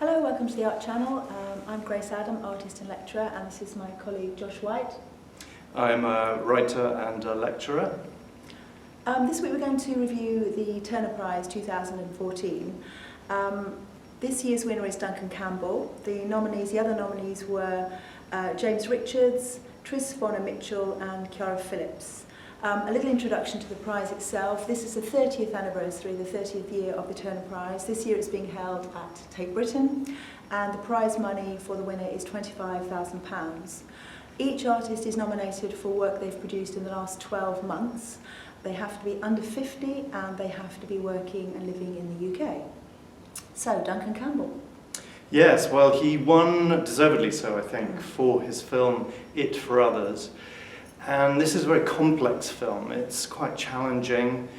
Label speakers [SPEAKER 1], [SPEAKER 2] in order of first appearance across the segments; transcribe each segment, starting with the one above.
[SPEAKER 1] Hello, welcome to the Art Channel. I'm Grace Adam, artist and lecturer, and this is my colleague Josh White.
[SPEAKER 2] I'm a writer and a lecturer.
[SPEAKER 1] This week we're going to review the Turner Prize 2014. This year's winner is Duncan Campbell. The other nominees were James Richards, Vonna-Michell and Ciara Phillips. A little introduction to the prize itself. This is the 30th anniversary, the 30th year of the Turner Prize. This year it's being held at Tate, Britain, and the prize money for the winner is £25,000. Each artist is nominated for work they've produced in the last 12 months. They have to be under 50 and they have to be working and living in the UK. So, Duncan Campbell.
[SPEAKER 2] Yes, well, he won, deservedly so, I think, for his film It for Others. And this is a very complex film. It's quite challenging,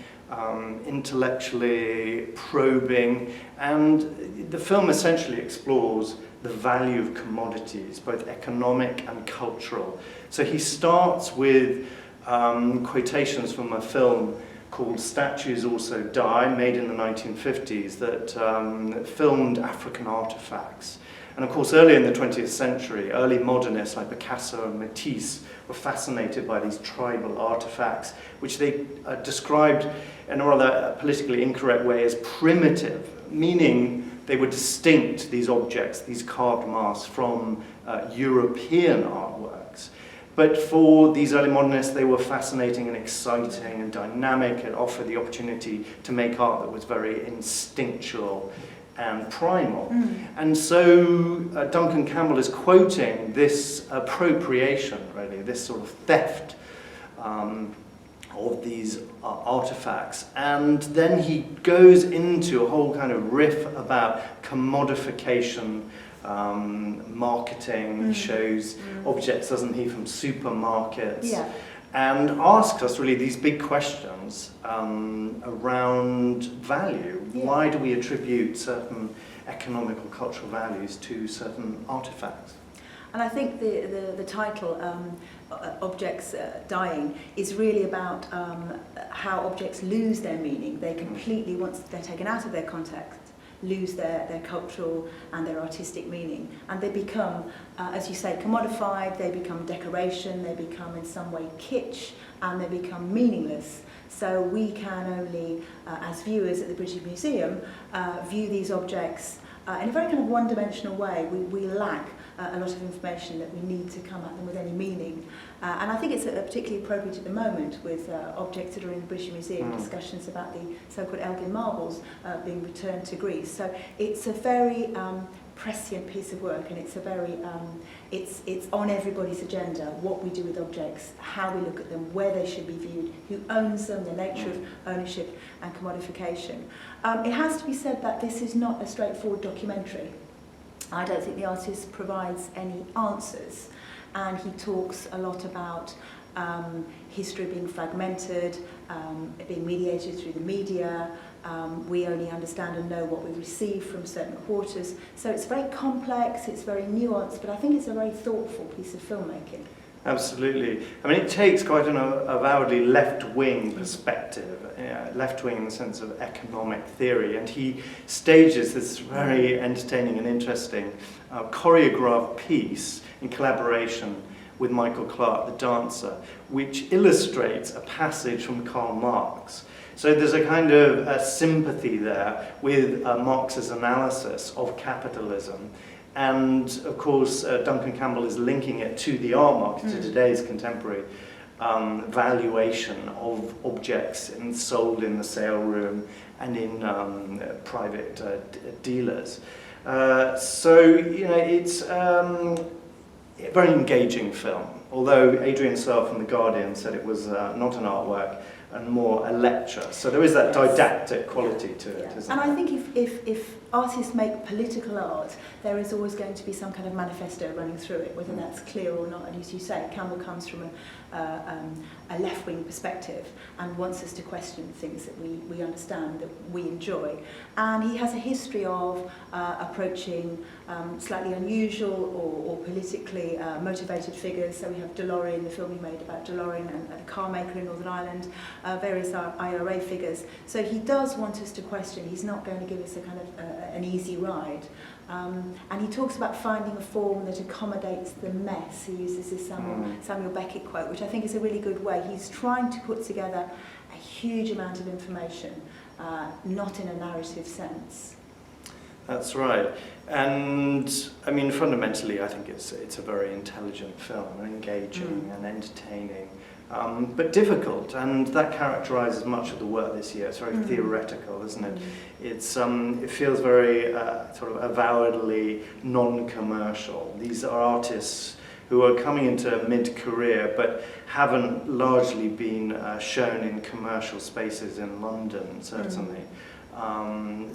[SPEAKER 2] intellectually probing, and the film essentially explores the value of commodities, both economic and cultural. So he starts with quotations from a film called Statues Also Die, made in the 1950s, that filmed African artifacts. And of course, early in the 20th century, early modernists like Picasso and Matisse were fascinated by these tribal artifacts, which they described in a rather politically incorrect way as primitive, meaning they were distinct, these objects, these carved masks, from European artworks. But for these early modernists, they were fascinating and exciting and dynamic. It offered the opportunity to make art that was very instinctual and primal. And so Duncan Campbell is quoting this appropriation, really, this sort of theft of these artifacts. And then he goes into a whole kind of riff about commodification, marketing. He shows objects, doesn't he, from supermarkets.
[SPEAKER 1] Yeah.
[SPEAKER 2] And asks us really these big questions around value.
[SPEAKER 1] Yeah.
[SPEAKER 2] Why do we attribute certain economic or cultural values to certain artifacts?
[SPEAKER 1] And I think the title, Objects Dying, is really about how objects lose their meaning. They completely, once they're taken out of their context, lose their cultural and their artistic meaning. And they become, as you say, commodified, they become decoration, they become in some way kitsch, and they become meaningless. So we can only, as viewers at the British Museum, view these objects in a very kind of one-dimensional way. We lack a lot of information that we need to come at them with any meaning. And I think it's particularly appropriate at the moment with objects that are in the British Museum, discussions about the so-called Elgin marbles being returned to Greece. So it's a very prescient piece of work, and it's a very, it's on everybody's agenda, what we do with objects, how we look at them, where they should be viewed, who owns them, the nature of ownership and commodification. It has to be said that this is not a straightforward documentary. I don't think the artist provides any answers, and he talks a lot about history being fragmented, being mediated through the media. We only understand and know what we receive from certain quarters. So it's very complex, it's very nuanced, but I think it's a very thoughtful piece of filmmaking.
[SPEAKER 2] Absolutely. I mean, it takes quite an avowedly left-wing perspective, left-wing in the sense of economic theory, and he stages this very entertaining and interesting choreographed piece in collaboration with Michael Clark, the dancer, which illustrates a passage from Karl Marx. So there's a kind of a sympathy there with Marx's analysis of capitalism. And of course, Duncan Campbell is linking it to the art market, to today's contemporary valuation of objects sold in the sale room and in private dealers. So, you know, it's a very engaging film, although Adrian Searle from The Guardian said it was not an artwork and more a lecture. So there is that didactic quality to it, isn't
[SPEAKER 1] and
[SPEAKER 2] there?
[SPEAKER 1] I think if artists make political art, there is always going to be some kind of manifesto running through it, whether that's clear or not. And as you say, Campbell comes from a left-wing perspective and wants us to question things that we understand, that we enjoy. And he has a history of approaching slightly unusual or politically motivated figures. So we have DeLorean, the film he made about DeLorean and a car maker in Northern Ireland, various IRA figures. So he does want us to question. He's not going to give us a kind of an easy ride. And he talks about finding a form that accommodates the mess. He uses this Samuel Beckett quote, which I think is a really good way. He's trying to put together a huge amount of information, not in a narrative sense.
[SPEAKER 2] That's right. And I mean, fundamentally, I think it's a very intelligent film, and engaging and entertaining, but difficult. And that characterises much of the work this year. It's very theoretical, isn't it? It's it feels very sort of avowedly non-commercial. These are artists who are coming into mid-career, but haven't largely been shown in commercial spaces in London, certainly.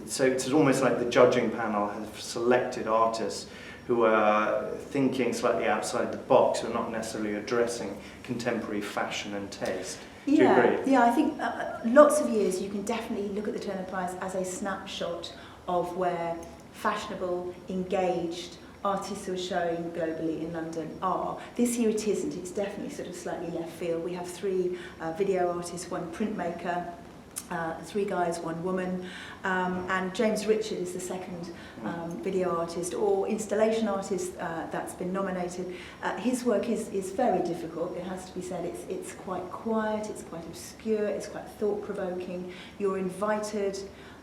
[SPEAKER 2] So it's almost like the judging panel have selected artists who are thinking slightly outside the box, who are not necessarily addressing contemporary fashion and taste. Do you agree?
[SPEAKER 1] Yeah, I think lots of years you can definitely look at the Turner Prize as a snapshot of where fashionable, engaged artists who are showing globally in London are. This year it isn't. It's definitely sort of slightly left field. We have 3 video artists, 1 printmaker, 3 guys, 1 woman, and James Richard is the second video artist or installation artist that's been nominated. His work is very difficult, it has to be said. It's quite quiet, it's quite obscure, it's quite thought-provoking. You're invited,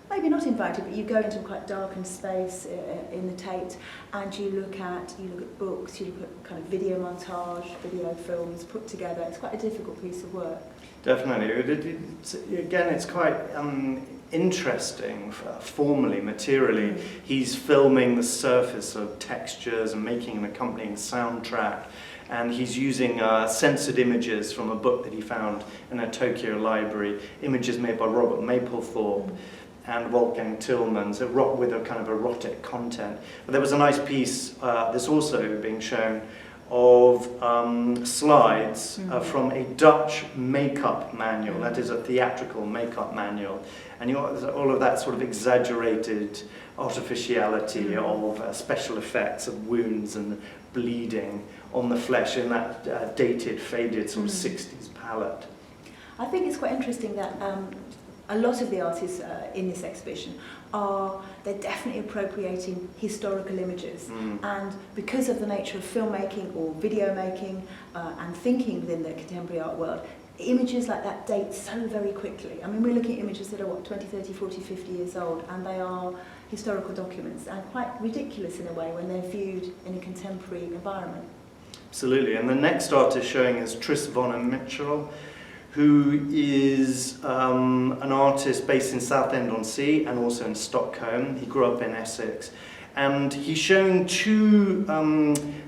[SPEAKER 1] maybe not invited, but you go into a quite darkened space in the Tate, and you look at books, you look at kind of video montage, video films put together. It's quite a difficult piece of work.
[SPEAKER 2] Definitely. Again, it's quite interesting formally, materially. He's filming the surface of textures and making an accompanying soundtrack, and he's using censored images from a book that he found in a Tokyo library, images made by Robert Mapplethorpe and Wolfgang Tillmans, with a kind of erotic content. But there was a nice piece that's also being shown of slides from a Dutch makeup manual, that is a theatrical makeup manual, and all of that sort of exaggerated artificiality of special effects of wounds and bleeding on the flesh in that dated, faded sort of 60s palette.
[SPEAKER 1] I think it's quite interesting that a lot of the artists in this exhibition they're definitely appropriating historical images, and because of the nature of filmmaking or video making and thinking within the contemporary art world, images like that date so very quickly. I mean, we're looking at images that are 20, 30, 40, 50 years old, and they are historical documents, and quite ridiculous in a way when they're viewed in a contemporary environment.
[SPEAKER 2] Absolutely, and the next artist showing is Vonna-Michell, who is an artist based in Southend-on-Sea and also in Stockholm. He grew up in Essex. And he's showing 2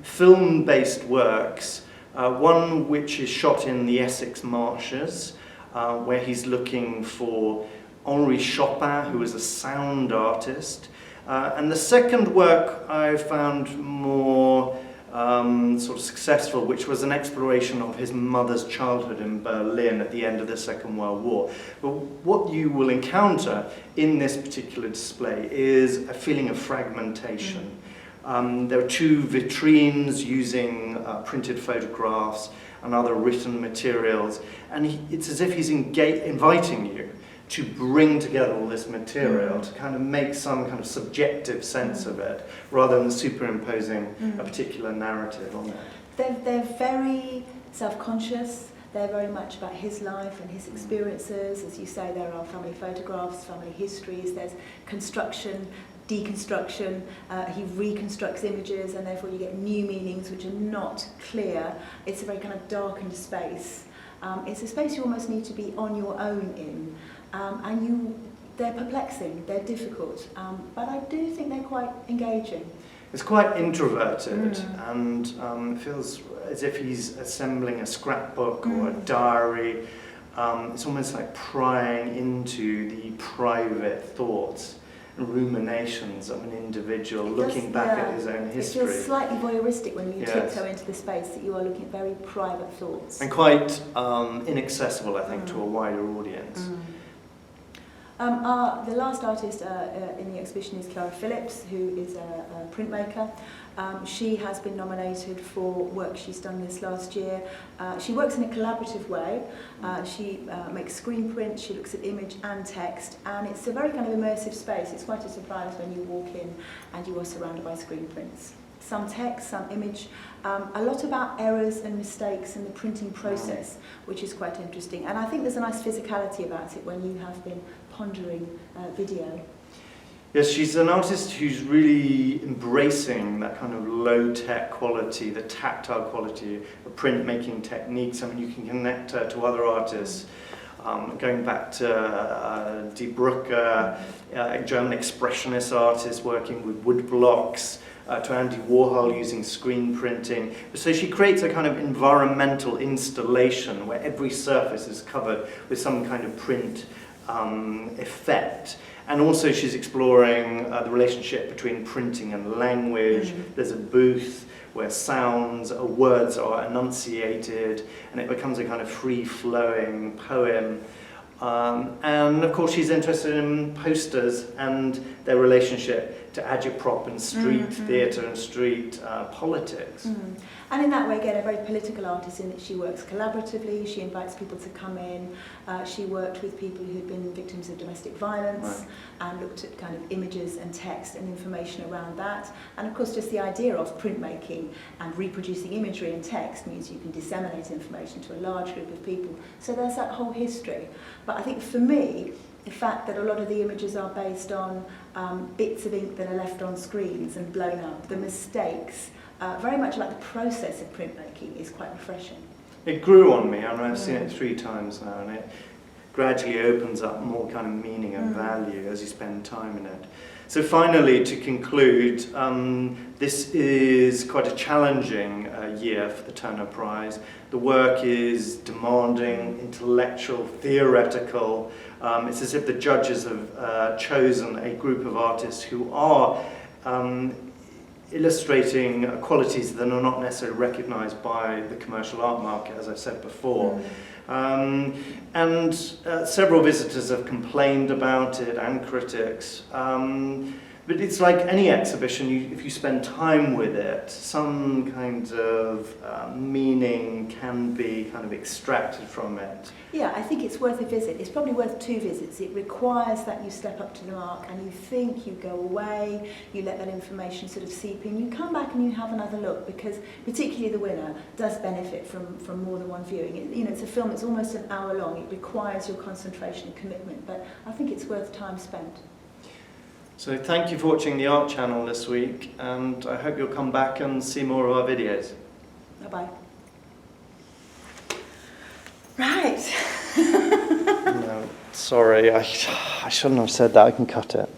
[SPEAKER 2] film-based works, one which is shot in the Essex marshes, where he's looking for Henri Chopin, who is a sound artist. And the second work I found more sort of successful, which was an exploration of his mother's childhood in Berlin at the end of the Second World War. But what you will encounter in this particular display is a feeling of fragmentation. There are 2 vitrines using printed photographs and other written materials, and it's as if he's inviting you to bring together all this material, to kind of make some kind of subjective sense of it, rather than superimposing a particular narrative on it.
[SPEAKER 1] They're very self-conscious, they're very much about his life and his experiences. As you say, there are family photographs, family histories, there's construction, deconstruction, he reconstructs images, and therefore you get new meanings which are not clear. It's a very kind of darkened space. It's a space you almost need to be on your own in. They're perplexing, they're difficult, but I do think they're quite engaging.
[SPEAKER 2] It's quite introverted, and it feels as if he's assembling a scrapbook or a diary. It's almost like prying into the private thoughts and ruminations of an individual, looking back at his own history.
[SPEAKER 1] It feels slightly voyeuristic when you tiptoe into the space, that you are looking at very private thoughts.
[SPEAKER 2] And quite inaccessible, I think, to a wider audience.
[SPEAKER 1] The last artist in the exhibition is Ciara Phillips, who is a printmaker. She has been nominated for work she's done this last year. She works in a collaborative way. She makes screen prints, she looks at image and text, and it's a very kind of immersive space. It's quite a surprise when you walk in and you are surrounded by screen prints. Some text, some image, a lot about errors and mistakes in the printing process, which is quite interesting. And I think there's a nice physicality about it when you have been pondering video.
[SPEAKER 2] Yes, she's an artist who's really embracing that kind of low-tech quality, the tactile quality of printmaking techniques. I mean, you can connect her to other artists, going back to Die Brücke, a German expressionist artist working with wood blocks, to Andy Warhol using screen printing. So she creates a kind of environmental installation where every surface is covered with some kind of print effect. And also she's exploring the relationship between printing and language. There's a booth where sounds or words are enunciated, and it becomes a kind of free-flowing poem. And of course she's interested in posters and their relationship to agitprop and street theatre and street politics.
[SPEAKER 1] And in that way, again, a very political artist in that she works collaboratively, she invites people to come in, she worked with people who'd been victims of domestic violence and looked at kind of images and text and information around that. And of course, just the idea of printmaking and reproducing imagery and text means you can disseminate information to a large group of people. So there's that whole history. But I think for me, the fact that a lot of the images are based on bits of ink that are left on screens and blown up, the mistakes, very much like the process of printmaking, is quite refreshing.
[SPEAKER 2] It grew on me, and I've seen it 3 times now, and it gradually opens up more kind of meaning and value as you spend time in it. So finally, to conclude, this is quite a challenging year for the Turner Prize. The work is demanding, intellectual, theoretical. It's as if the judges have chosen a group of artists who are illustrating qualities that are not necessarily recognised by the commercial art market, as I said before. And several visitors have complained about it, and critics. But it's like any exhibition, if you spend time with it, some kind of meaning can be kind of extracted from it.
[SPEAKER 1] Yeah, I think it's worth a visit. It's probably worth 2 visits. It requires that you step up to the mark and you think, you go away, you let that information sort of seep in, you come back and you have another look, because particularly the winner does benefit from more than one viewing. It's a film that's almost an hour long. It requires your concentration and commitment, but I think it's worth time spent.
[SPEAKER 2] So thank you for watching the Art Channel this week, and I hope you'll come back and see more of our videos.
[SPEAKER 1] Bye-bye. Right.
[SPEAKER 2] No, sorry, I shouldn't have said that. I can cut it.